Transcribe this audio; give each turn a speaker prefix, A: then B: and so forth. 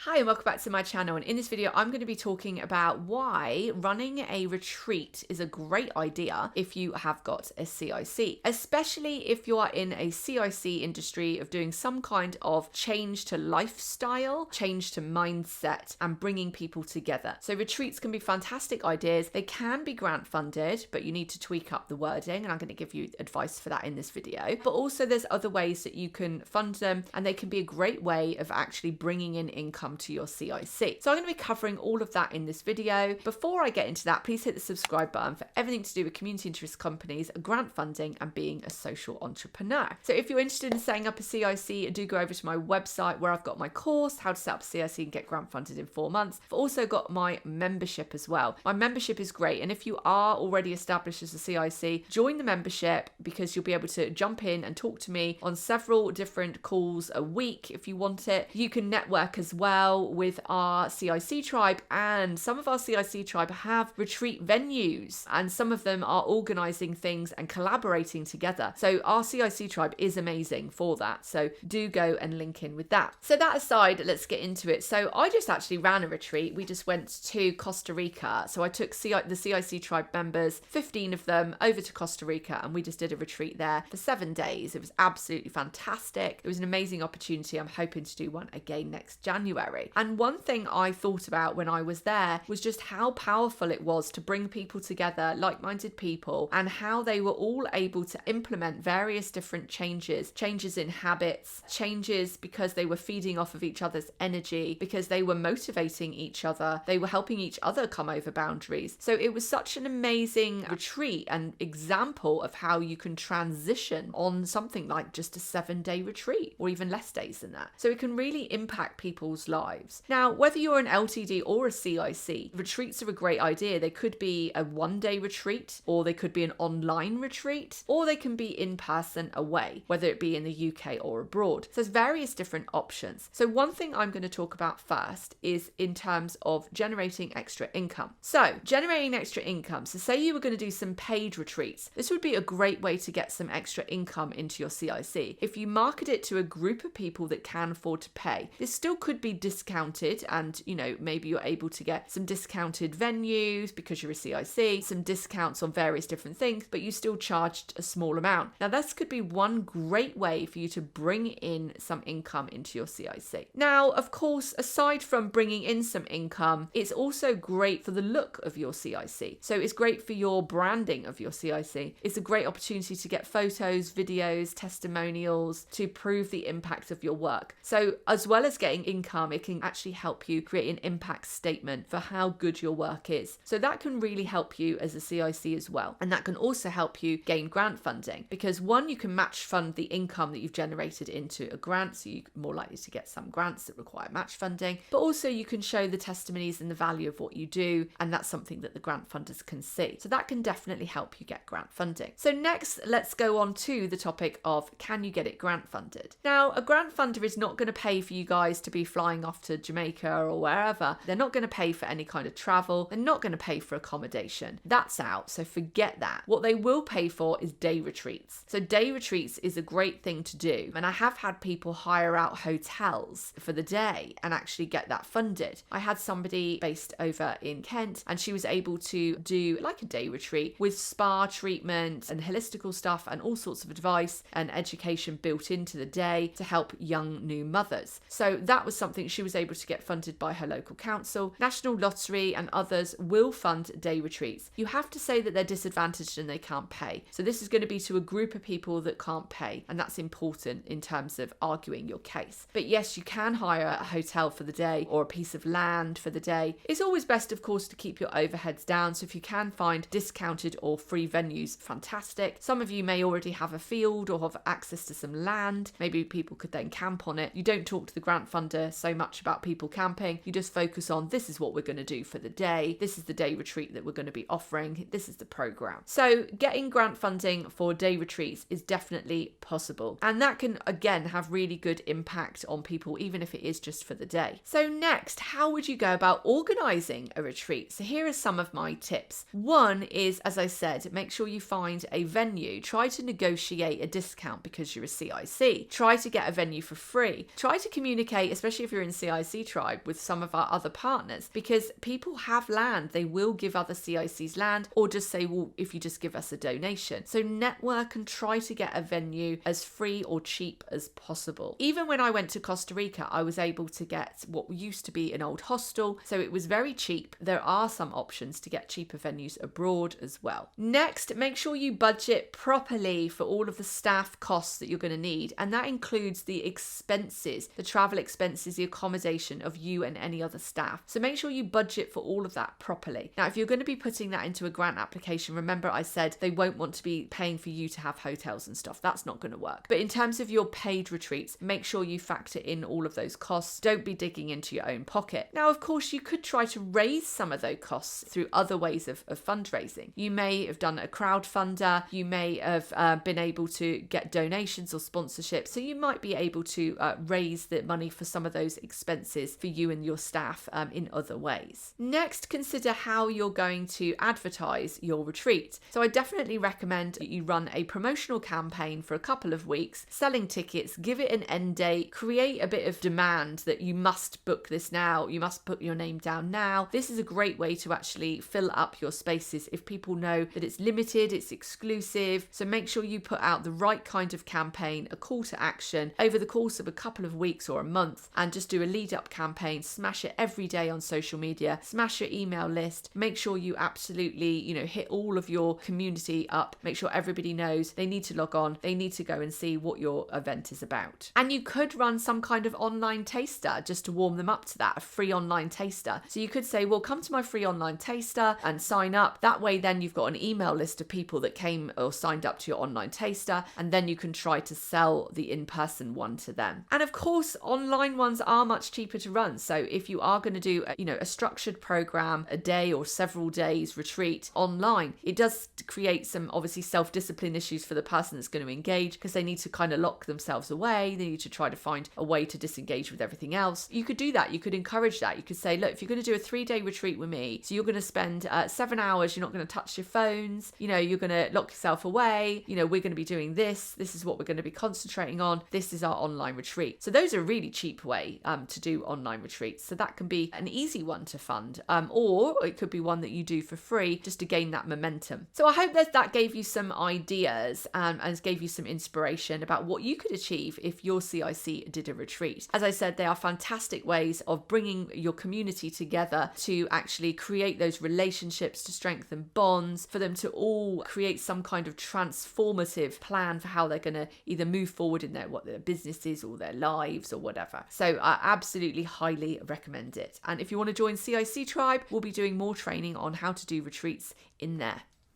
A: Hi and welcome back to my channel, and in this video I'm going to be talking about why running a retreat is a great idea if you have got a CIC, especially if you are in a CIC industry of doing some kind of change to lifestyle, change to mindset and bringing people together. So retreats can be fantastic ideas. They can be grant funded, but you need to tweak up the wording, and I'm going to give you advice for that in this video. But also there's other ways that you can fund them, and they can be a great way of actually bringing in income to your CIC. So I'm going to be covering all of that in this video. Before I get into that, please hit the subscribe button for everything to do with community interest companies, grant funding and being a social entrepreneur. So if you're interested in setting up a CIC, do go over to my website where I've got my course, how to set up a CIC and get grant funded in 4 months. I've also got my membership as well. My membership is great, and if you are already established as a CIC, join the membership because you'll be able to jump in and talk to me on several different calls a week if you want it. You can network as well with our CIC tribe, and some of our CIC tribe have retreat venues, and some of them are organizing things and collaborating together. So our CIC tribe is amazing for that. So do go and link in with that. So that aside, let's get into it. So I just actually ran a retreat. We just went to Costa Rica. So I took the CIC tribe members, 15 of them, over to Costa Rica, and we just did a retreat there for 7 days. It was absolutely fantastic. It was an amazing opportunity. I'm hoping to do one again next January. And one thing I thought about when I was there was just how powerful it was to bring people together, like-minded people, and how they were all able to implement various different changes in habits, changes because they were feeding off of each other's energy, because they were motivating each other, they were helping each other come over boundaries. So it was such an amazing retreat and example of how you can transition on something like just a 7-day retreat, or even less days than that. So it can really impact people's lives. Now, whether you're an LTD or a CIC, retreats are a great idea. They could be a 1-day retreat, or they could be an online retreat, or they can be in person away, whether it be in the UK or abroad. So there's various different options. So one thing I'm going to talk about first is in terms of generating extra income. So generating extra income. So say you were going to do some paid retreats. This would be a great way to get some extra income into your CIC. If you market it to a group of people that can afford to pay, this still could be discounted, and maybe you're able to get some discounted venues because you're a CIC, some discounts on various different things, but you still charged a small amount. Now this could be one great way for you to bring in some income into your CIC. Now, of course, aside from bringing in some income, it's also great for the look of your CIC. So it's great for your branding of your CIC. It's a great opportunity to get photos, videos, testimonials to prove the impact of your work. So as well as getting income, it can actually help you create an impact statement for how good your work is. So that can really help you as a CIC as well. And that can also help you gain grant funding, because one, you can match fund the income that you've generated into a grant, so you're more likely to get some grants that require match funding, but also you can show the testimonies and the value of what you do, and that's something that the grant funders can see. So that can definitely help you get grant funding. So next, let's go on to the topic of, can you get it grant funded? Now, a grant funder is not going to pay for you guys to be flying off to Jamaica or wherever. They're not going to pay for any kind of travel. They're not going to pay for accommodation. That's out. So forget that. What they will pay for is day retreats. So day retreats is a great thing to do. And I have had people hire out hotels for the day and actually get that funded. I had somebody based over in Kent, and she was able to do like a day retreat with spa treatment and holistical stuff and all sorts of advice and education built into the day to help young new mothers. So that was something she was able to get funded by her local council. National Lottery and others will fund day retreats. You have to say that they're disadvantaged and they can't pay. So this is going to be to a group of people that can't pay, and that's important in terms of arguing your case. But yes, you can hire a hotel for the day or a piece of land for the day. It's always best, of course, to keep your overheads down. So if you can find discounted or free venues, fantastic. Some of you may already have a field or have access to some land. Maybe people could then camp on it. You don't talk to the grant funder so much about people camping. You just focus on, this is what we're going to do for the day. This is the day retreat that we're going to be offering. This is the program. So getting grant funding for day retreats is definitely possible. And that can, again, have really good impact on people, even if it is just for the day. So next, how would you go about organizing a retreat? So here are some of my tips. One is, as I said, make sure you find a venue. Try to negotiate a discount because you're a CIC. Try to get a venue for free. Try to communicate, especially if you're in CIC Tribe with some of our other partners, because people have land. They will give other CICs land, or just say, well, if you just give us a donation. So network and try to get a venue as free or cheap as possible. Even when I went to Costa Rica, I was able to get what used to be an old hostel, so it was very cheap. There are some options to get cheaper venues abroad as well. Next, make sure you budget properly for all of the staff costs that you're going to need, and that includes the expenses, the travel expenses, the accommodation of you and any other staff. So make sure you budget for all of that properly. Now, if you're going to be putting that into a grant application, remember I said they won't want to be paying for you to have hotels and stuff. That's not going to work. But in terms of your paid retreats, make sure you factor in all of those costs. Don't be digging into your own pocket. Now, of course, you could try to raise some of those costs through other ways of fundraising. You may have done a crowdfunder. You may have been able to get donations or sponsorships. So you might be able to raise the money for some of those expenses for you and your staff in other ways. Next, consider how you're going to advertise your retreat. So I definitely recommend that you run a promotional campaign for a couple of weeks, selling tickets, give it an end date, create a bit of demand that you must book this now, you must put your name down now. This is a great way to actually fill up your spaces if people know that it's limited, it's exclusive. So make sure you put out the right kind of campaign, a call to action over the course of a couple of weeks or a month, and just do a lead up campaign, smash it every day on social media, smash your email list, make sure you absolutely, hit all of your community up, make sure everybody knows they need to log on, they need to go and see what your event is about. And you could run some kind of online taster just to warm them up to that, a free online taster. So you could say, well, come to my free online taster and sign up. That way then you've got an email list of people that came or signed up to your online taster, and then you can try to sell the in-person one to them. And of course, online ones are much cheaper to run. So if you are going to do a structured program, a day or several days retreat online, it does create some obviously self-discipline issues for the person that's going to engage, because they need to kind of lock themselves away. They need to try to find a way to disengage with everything else. You could do that. You could encourage that. You could say, look, if you're going to do a 3-day retreat with me, so you're going to spend 7 hours, you're not going to touch your phones, you're going to lock yourself away, we're going to be doing this is what we're going to be concentrating on, this is our online retreat. So those are a really cheap way to do online retreats. So that can be an easy one to fund, or it could be one that you do for free just to gain that momentum. So I hope that gave you some ideas and gave you some inspiration about what you could achieve if your CIC did a retreat. As I said, they are fantastic ways of bringing your community together to actually create those relationships, to strengthen bonds, for them to all create some kind of transformative plan for how they're going to either move forward in their businesses or their lives or whatever. So I absolutely highly recommend it. And if you want to join CIC Tribe, we'll be doing more training on how to do retreats in there.